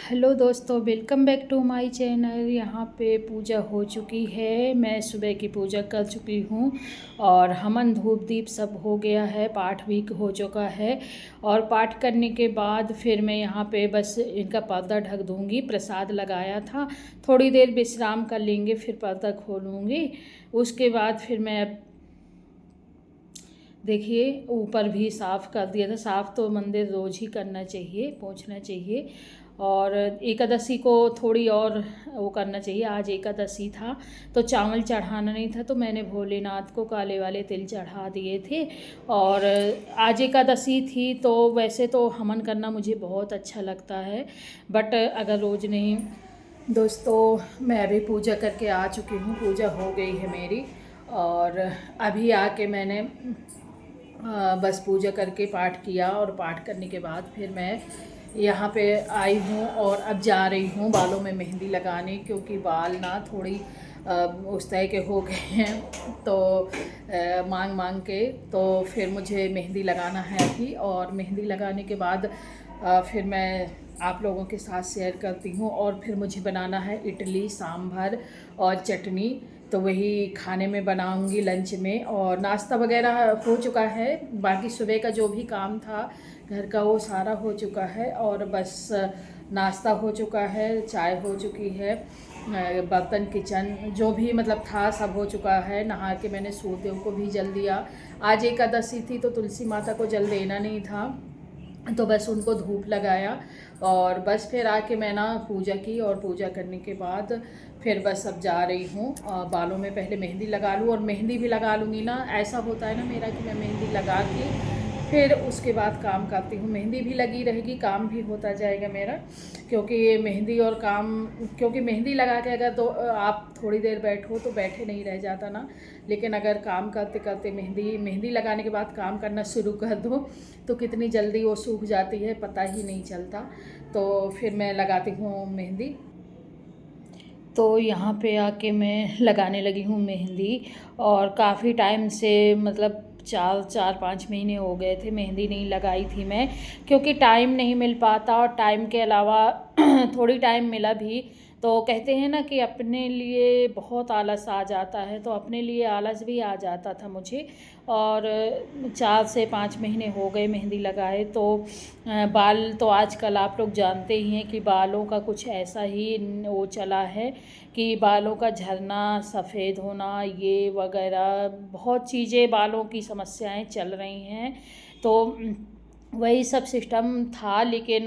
Hello दोस्तों, welcome back to my channel. यहाँ पे पूजा हो चुकी है। मैं सुबह की पूजा कर चुकी हूँ और हवन धूप दीप सब हो गया है। पाठ भी हो चुका है और पाठ करने के बाद फिर मैं यहाँ पे बस इनका पर्दा ढक दूँगी। प्रसाद लगाया था, थोड़ी देर विश्राम कर लेंगे, फिर पर्दा खोलूँगी। उसके बाद फिर मैं देखिए ऊपर भी साफ़ कर दिया था। साफ़ तो मंदिर रोज़ ही करना चाहिए, पोंछना चाहिए। और एकादशी को थोड़ी और वो करना चाहिए। आज एकादशी था तो चावल चढ़ाना नहीं था, तो मैंने भोलेनाथ को काले वाले तिल चढ़ा दिए थे। और आज एकादशी थी तो वैसे तो हवन करना मुझे बहुत अच्छा लगता है, बट अगर रोज़ नहीं। दोस्तों, मैं अभी पूजा करके आ चुकी हूँ, पूजा हो गई है मेरी। और अभी आके मैंने बस पूजा करके पाठ किया और पाठ करने के बाद फिर मैं यहाँ पे आई हूँ और अब जा रही हूँ बालों में मेहंदी लगाने, क्योंकि बाल ना थोड़ी उस तरह के हो गए हैं तो मांग मांग के। तो फिर मुझे मेहंदी लगाना है अभी, और मेहंदी लगाने के बाद फिर मैं आप लोगों के साथ शेयर करती हूँ। और फिर मुझे बनाना है इडली सांभर और चटनी, तो वही खाने में बनाऊंगी लंच में। और नाश्ता वगैरह हो चुका है, बाकी सुबह का जो भी काम था घर का वो सारा हो चुका है। और बस नाश्ता हो चुका है, चाय हो चुकी है, बर्तन किचन जो भी मतलब था सब हो चुका है। नहा के मैंने सूर्यदेव को भी जल दिया। आज एकादशी थी तो तुलसी माता को जल देना नहीं था, तो बस उनको धूप लगाया। और बस फिर आके मैं ना पूजा की, और पूजा करने के बाद फिर बस अब जा रही हूँ बालों में पहले मेहंदी लगा लूँ। और मेहंदी भी लगा लूँगी ना, ऐसा होता है ना मेरा कि मैं मेहंदी लगा के फिर उसके बाद काम करती हूँ। मेहंदी भी लगी रहेगी, काम भी होता जाएगा मेरा, क्योंकि ये मेहंदी और काम, क्योंकि मेहंदी लगा के अगर तो आप थोड़ी देर बैठो तो बैठे नहीं रह जाता ना। लेकिन अगर काम करते करते मेहंदी लगाने के बाद काम करना शुरू कर दो तो कितनी जल्दी वो सूख जाती है, पता ही नहीं चलता। तो फिर मैं लगाती हूँ मेहंदी। तो यहाँ पे आके मैं लगाने लगी हूँ मेहंदी। और काफ़ी टाइम से मतलब 4-5 महीने हो गए थे मेहंदी नहीं लगाई थी मैं, क्योंकि टाइम नहीं मिल पाता। और टाइम के अलावा थोड़ी टाइम मिला भी तो कहते हैं ना कि अपने लिए बहुत आलस आ जाता है, तो अपने लिए आलस भी आ जाता था मुझे। और 4 से 5 महीने हो गए मेहंदी लगाए। तो बाल तो आजकल आप लोग जानते ही हैं कि बालों का कुछ ऐसा ही वो चला है कि बालों का झड़ना, सफ़ेद होना, ये वगैरह बहुत चीज़ें, बालों की समस्याएं चल रही हैं। तो वही सब सिस्टम था, लेकिन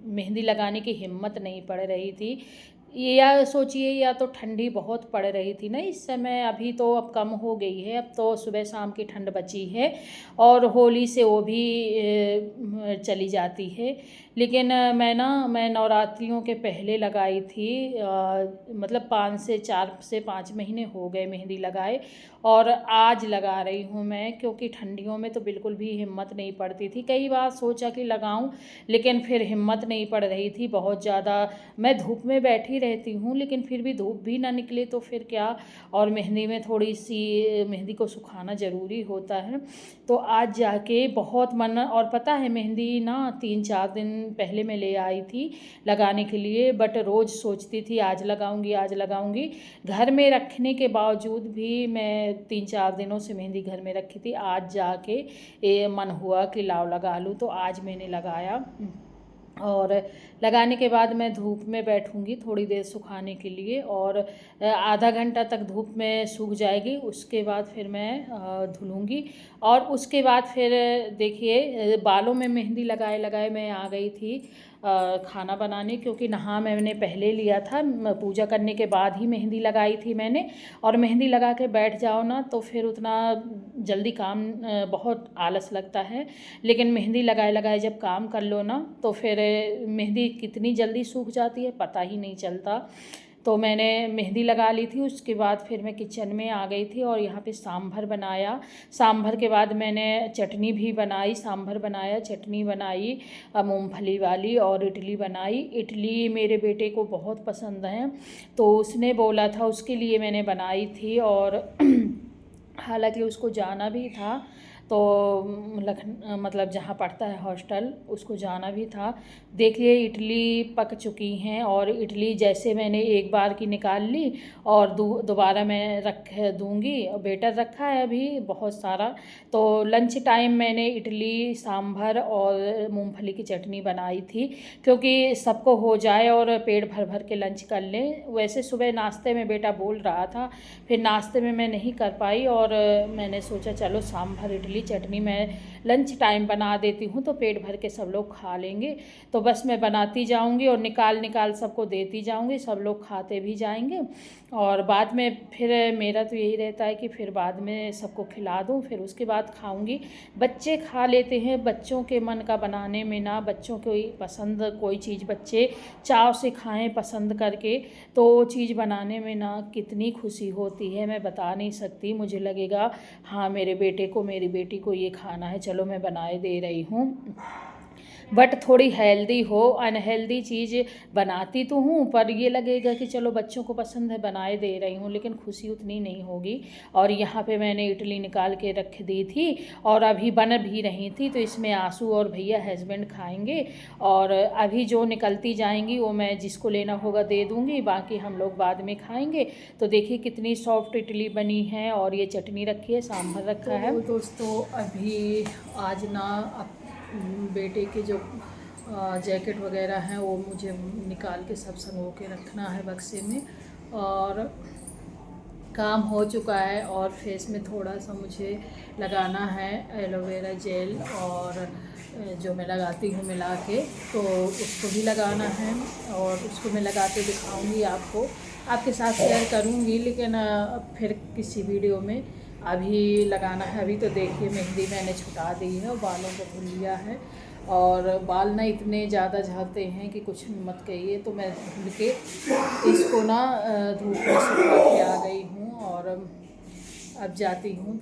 मेहंदी लगाने की हिम्मत नहीं पड़ रही थी। ये या सोचिए, या तो ठंडी बहुत पड़ रही थी ना इस समय, अभी तो अब कम हो गई है, अब तो सुबह शाम की ठंड बची है। और होली से वो भी चली जाती है। लेकिन मैं नवरात्रियों के पहले लगाई थी, मतलब 4 से 5 महीने हो गए मेहंदी लगाए। और आज लगा रही हूँ मैं, क्योंकि ठंडियों में तो बिल्कुल भी हिम्मत नहीं पड़ती थी। कई बार सोचा कि लगाऊं, लेकिन फिर हिम्मत नहीं पड़ रही थी बहुत ज़्यादा। मैं धूप में बैठी रहती हूँ, लेकिन फिर भी धूप भी ना निकले तो फिर क्या। और मेहंदी में थोड़ी सी मेहंदी को सुखाना ज़रूरी होता है। तो आज जाके बहुत मन, और पता है मेहंदी ना 3-4 दिन पहले मैं ले आई थी लगाने के लिए, बट रोज़ सोचती थी आज लगाऊंगी आज लगाऊंगी। घर में रखने के बावजूद भी मैं 3-4 दिनों से मेहंदी घर में रखी थी। आज जाके ये मन हुआ कि लाओ लगा लूँ, तो आज मैंने लगाया। और लगाने के बाद मैं धूप में बैठूंगी थोड़ी देर सुखाने के लिए, और आधा घंटा तक धूप में सूख जाएगी। उसके बाद फिर मैं धुलूँगी। और उसके बाद फिर देखिए बालों में मेहंदी लगाए लगाए मैं आ गई थी खाना बनाने, क्योंकि नहा मैंने पहले लिया था। पूजा करने के बाद ही मेहंदी लगाई थी मैंने। और मेहंदी लगा के बैठ जाओ ना तो फिर उतना जल्दी काम, बहुत आलस लगता है। लेकिन मेहंदी लगाए लगाए जब काम कर लो ना तो फिर मेहंदी कितनी जल्दी सूख जाती है पता ही नहीं चलता। तो मैंने मेहंदी लगा ली थी, उसके बाद फिर मैं किचन में आ गई थी और यहाँ पे सांभर बनाया। सांभर के बाद मैंने चटनी भी बनाई, सांभर बनाया, चटनी बनाई मूंगफली वाली, और इडली बनाई। इडली मेरे बेटे को बहुत पसंद है, तो उसने बोला था, उसके लिए मैंने बनाई थी। और हालांकि उसको जाना भी था तो मतलब जहाँ पढ़ता है हॉस्टल उसको जाना भी था। देखिए इडली पक चुकी हैं और इडली जैसे मैंने एक बार की निकाल ली और दोबारा मैं रख दूँगी। बेटर रखा है अभी बहुत सारा। तो लंच टाइम मैंने इडली सांभर और मूंगफली की चटनी बनाई थी, क्योंकि सबको हो जाए और पेट भर भर के लंच कर लें। वैसे सुबह नाश्ते में बेटा बोल रहा था, फिर नाश्ते में मैं नहीं कर पाई और मैंने सोचा चलो सांभर इडली चटनी मैं लंच टाइम बना देती हूँ तो पेट भर के सब लोग खा लेंगे। तो बस मैं बनाती जाऊँगी और निकाल निकाल सबको देती जाऊँगी, सब लोग खाते भी जाएंगे। और बाद में फिर मेरा तो यही रहता है कि फिर बाद में सबको खिला दूँ, फिर उसके बाद खाऊँगी। बच्चे खा लेते हैं, बच्चों के मन का बनाने में ना, बच्चों को पसंद कोई चीज़ बच्चे चाव से खाएं पसंद करके, तो वो चीज़ बनाने में ना कितनी खुशी होती है मैं बता नहीं सकती। मुझे लगेगा हाँ मेरे बेटे को मेरी बेटी को ये खाना है, चलो मैं बनाए दे रही हूँ। बट थोड़ी हेल्दी हो, अनहेल्दी चीज़ बनाती तो हूँ पर ये लगेगा कि चलो बच्चों को पसंद है बनाए दे रही हूँ, लेकिन खुशी उतनी नहीं होगी। और यहाँ पे मैंने इडली निकाल के रख दी थी और अभी बन भी रही थी, तो इसमें आंसू और भैया हस्बैंड खाएंगे और अभी जो निकलती जाएंगी वो मैं जिसको लेना होगा दे दूँगी, बाकी हम लोग बाद में खाएंगे। तो देखिए कितनी सॉफ्ट इडली बनी है और ये चटनी रखी है, सांभर रखा है। तो दोस्तों अभी आज ना बेटे के जो जैकेट वगैरह हैं वो मुझे निकाल के सब संगो के रखना है बक्से में, और काम हो चुका है। और फेस में थोड़ा सा मुझे लगाना है एलोवेरा जेल, और जो मैं लगाती हूँ मिला के, तो उसको भी लगाना है और उसको मैं लगा के दिखाऊँगी आपको, आपके साथ शेयर करूँगी, लेकिन फिर किसी वीडियो में। अभी लगाना है। अभी तो देखिए मेहंदी मैंने छुटा दी है और बालों को धुल लिया है, और बाल ना इतने ज़्यादा झड़ते हैं कि कुछ मत कहिए। तो मैं धुल के इसको ना धूप में सुखा के आ गई हूँ और अब जाती हूँ।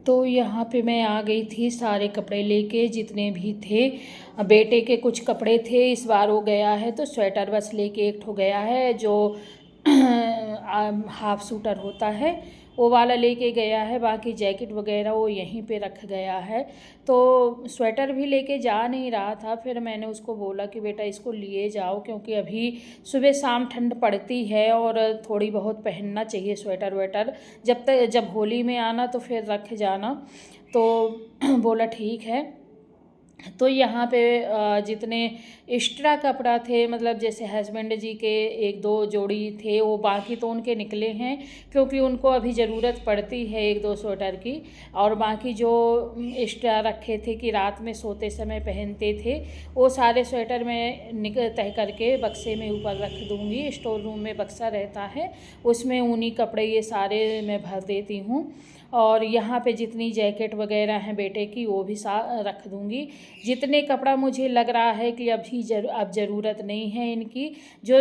तो यहाँ पे मैं आ गई थी सारे कपड़े लेके जितने भी थे। बेटे के कुछ कपड़े थे इस बार वो गया है, तो स्वेटर बस लेके एक ठो गया है जो हाफ सूटर होता है वो वाला लेके गया है, बाकी जैकेट वगैरह वो यहीं पे रख गया है। तो स्वेटर भी लेके जा नहीं रहा था, फिर मैंने उसको बोला कि बेटा इसको लिए जाओ, क्योंकि अभी सुबह शाम ठंड पड़ती है और थोड़ी बहुत पहनना चाहिए स्वेटर वेटर। जब होली में आना तो फिर रख जाना। तो बोला ठीक है। तो यहाँ पे जितने एक्स्ट्रा कपड़ा थे, मतलब जैसे हस्बैंड जी के एक दो जोड़ी थे वो, बाकी तो उनके निकले हैं क्योंकि उनको अभी ज़रूरत पड़ती है एक दो स्वेटर की। और बाकी जो एक्स्ट्रा रखे थे कि रात में सोते समय पहनते थे, वो सारे स्वेटर मैं तय करके बक्से में ऊपर रख दूँगी। स्टोर रूम में बक्सा रहता है, उसमें ऊनी कपड़े ये सारे मैं भर देती हूँ। और यहाँ पे जितनी जैकेट वगैरह हैं बेटे की वो भी रख दूँगी। जितने कपड़ा मुझे लग रहा है कि अभी अब ज़रूरत नहीं है इनकी, जो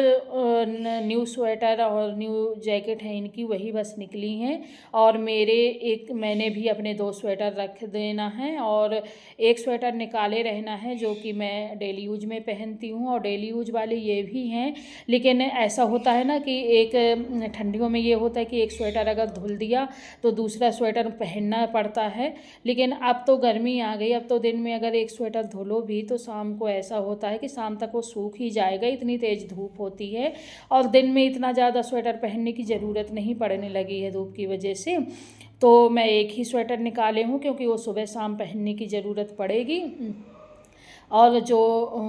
न्यू स्वेटर और न्यू जैकेट हैं इनकी वही बस निकली हैं। और मैंने भी अपने 2 स्वेटर रख देना है और एक स्वेटर निकाले रहना है जो कि मैं डेली यूज में पहनती हूँ, और डेली यूज वाले ये भी हैं। लेकिन ऐसा होता है ना कि एक ठंडियों में ये होता है कि एक स्वेटर अगर धुल दिया तो दूसरा स्वेटर पहनना पड़ता है। लेकिन अब तो गर्मी आ गई, अब तो दिन में अगर एक स्वेटर धुलो भी तो शाम को ऐसा होता है कि शाम तक वो सूख ही जाएगा, इतनी तेज़ धूप होती है। और दिन में इतना ज़्यादा स्वेटर पहनने की ज़रूरत नहीं पड़ने लगी है धूप की वजह से। तो मैं एक ही स्वेटर निकाले हूँ क्योंकि वो सुबह शाम पहनने की ज़रूरत पड़ेगी। और जो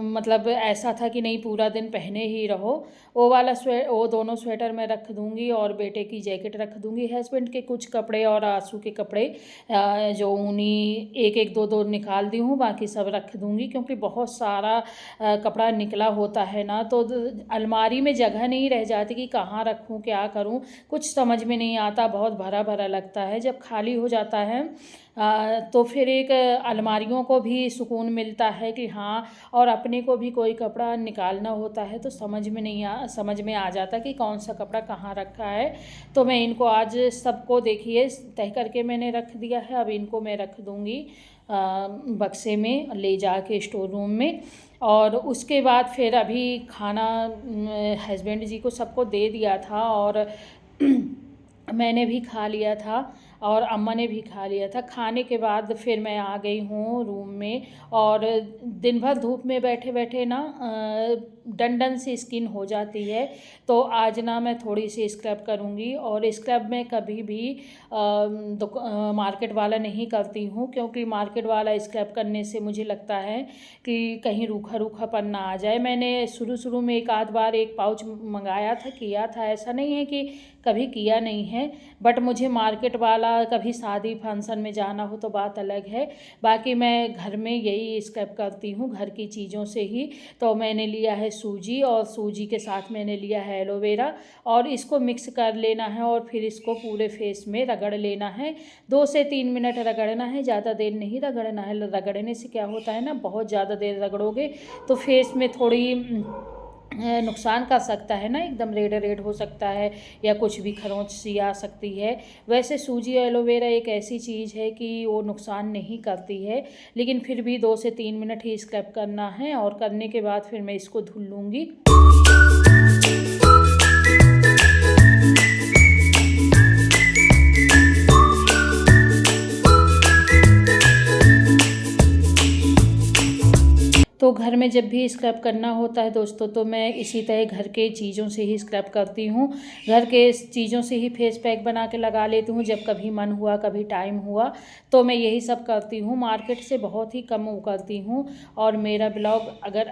मतलब ऐसा था कि नहीं पूरा दिन पहने ही रहो, वो दोनों स्वेटर मैं रख दूँगी और बेटे की जैकेट रख दूँगी। हस्बैंड के कुछ कपड़े और आंसू के कपड़े जो ऊनी एक एक दो दो निकाल दी हूँ, बाकी सब रख दूँगी क्योंकि बहुत सारा कपड़ा निकला होता है ना, तो अलमारी में जगह नहीं रह जाती कि कहाँ रखूँ क्या करूँ, कुछ समझ में नहीं आता, बहुत भरा भरा लगता है। जब खाली हो जाता है तो फिर एक अलमारियों को भी सुकून मिलता है कि हाँ, और अपने को भी कोई कपड़ा निकालना होता है तो समझ में आ जाता कि कौन सा कपड़ा कहाँ रखा है। तो मैं इनको आज सबको देखिए तय करके मैंने रख दिया है, अब इनको मैं रख दूँगी बक्से में ले जाके स्टोर रूम में। और उसके बाद फिर अभी खाना हस्बैंड जी को सबको दे दिया था और मैंने भी खा लिया था। और अम्मा ने भी खा लिया था। खाने के बाद फिर मैं आ गई हूँ रूम में, और दिन भर धूप में बैठे बैठे ना डंडन सी स्किन हो जाती है। तो आज ना मैं थोड़ी सी स्क्रब करूँगी, और स्क्रब में कभी भी मार्केट वाला नहीं करती हूँ, क्योंकि मार्केट वाला स्क्रब करने से मुझे लगता है कि कहीं रूखा रूखापन ना आ जाए। मैंने शुरू में एक आध बार एक पाउच मंगाया था, किया था, ऐसा नहीं है कि कभी किया नहीं है, बट मुझे मार्केट वाला, कभी शादी फंक्शन में जाना हो तो बात अलग है। बाकी मैं घर में यही स्क्रब करती हूँ, घर की चीज़ों से ही। तो मैंने लिया है सूजी, और सूजी के साथ मैंने लिया है एलोवेरा, और इसको मिक्स कर लेना है और फिर इसको पूरे फेस में रगड़ लेना है। 2 से 3 मिनट रगड़ना है, ज़्यादा देर नहीं रगड़ना है। रगड़ने से क्या होता है ना, बहुत ज़्यादा देर रगड़ोगे तो फेस में थोड़ी नुकसान कर सकता है ना, एकदम रेड रेड हो सकता है, या कुछ भी खरोंच सी आ सकती है। वैसे सूजी एलोवेरा एक ऐसी चीज़ है कि वो नुकसान नहीं करती है, लेकिन फिर भी 2 से 3 मिनट ही स्क्रब करना है, और करने के बाद फिर मैं इसको धुल लूँगी। तो घर में जब भी स्क्रब करना होता है दोस्तों, तो मैं इसी तरह घर के चीज़ों से ही स्क्रब करती हूँ। घर के चीज़ों से ही फेस पैक बना के लगा लेती हूँ, जब कभी मन हुआ, कभी टाइम हुआ तो मैं यही सब करती हूँ। मार्केट से बहुत ही कम वो करती हूँ। और मेरा ब्लॉग अगर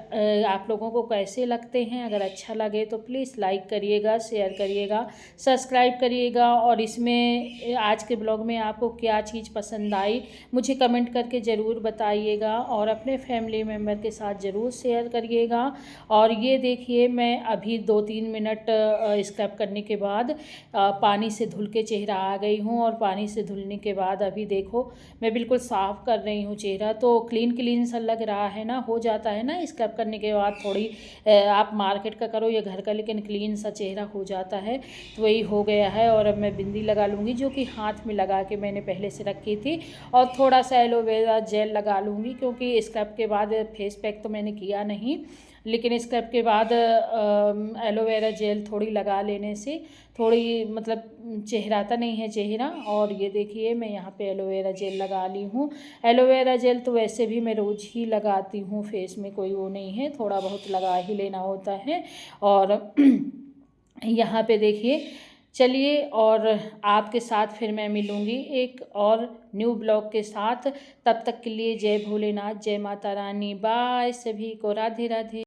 आप लोगों को कैसे लगते हैं, अगर अच्छा लगे तो प्लीज़ लाइक करिएगा, शेयर करिएगा, सब्सक्राइब करिएगा। और इसमें आज के ब्लॉग में आपको क्या चीज़ पसंद आई मुझे कमेंट करके ज़रूर बताइएगा, और अपने फैमिली मेम्बर के साथ ज़रूर शेयर करिएगा। और ये देखिए, मैं अभी 2-3 मिनट स्क्रब करने के बाद पानी से धुल के चेहरा आ गई हूँ, और पानी से धुलने के बाद अभी देखो मैं बिल्कुल साफ़ कर रही हूँ चेहरा। तो क्लीन सा लग रहा है ना, हो जाता है ना स्क्रब करने के बाद थोड़ी, आप मार्केट का करो या घर का, लेकिन क्लीन सा चेहरा हो जाता है। तो वही हो गया है। और अब मैं बिंदी लगा लूँगी, जो कि हाथ में लगा के मैंने पहले से रखी थी, और थोड़ा सा एलोवेरा जेल लगा लूँगी, क्योंकि स्क्रब के बाद फेस पैक तो मैंने किया नहीं, लेकिन स्क्रब के बाद एलोवेरा जेल थोड़ी लगा लेने से थोड़ी, मतलब चेहराता नहीं है चेहरा। और ये देखिए, मैं यहाँ पे एलोवेरा जेल लगा ली हूँ। एलोवेरा जेल तो वैसे भी मैं रोज़ ही लगाती हूँ, फेस में कोई वो नहीं है, थोड़ा बहुत लगा ही लेना होता है। और यहाँ पे देखिए, चलिए, और आपके साथ फिर मैं मिलूँगी एक और न्यू ब्लॉग के साथ। तब तक के लिए जय भोलेनाथ, जय माता रानी, बाय सभी को, राधे राधे।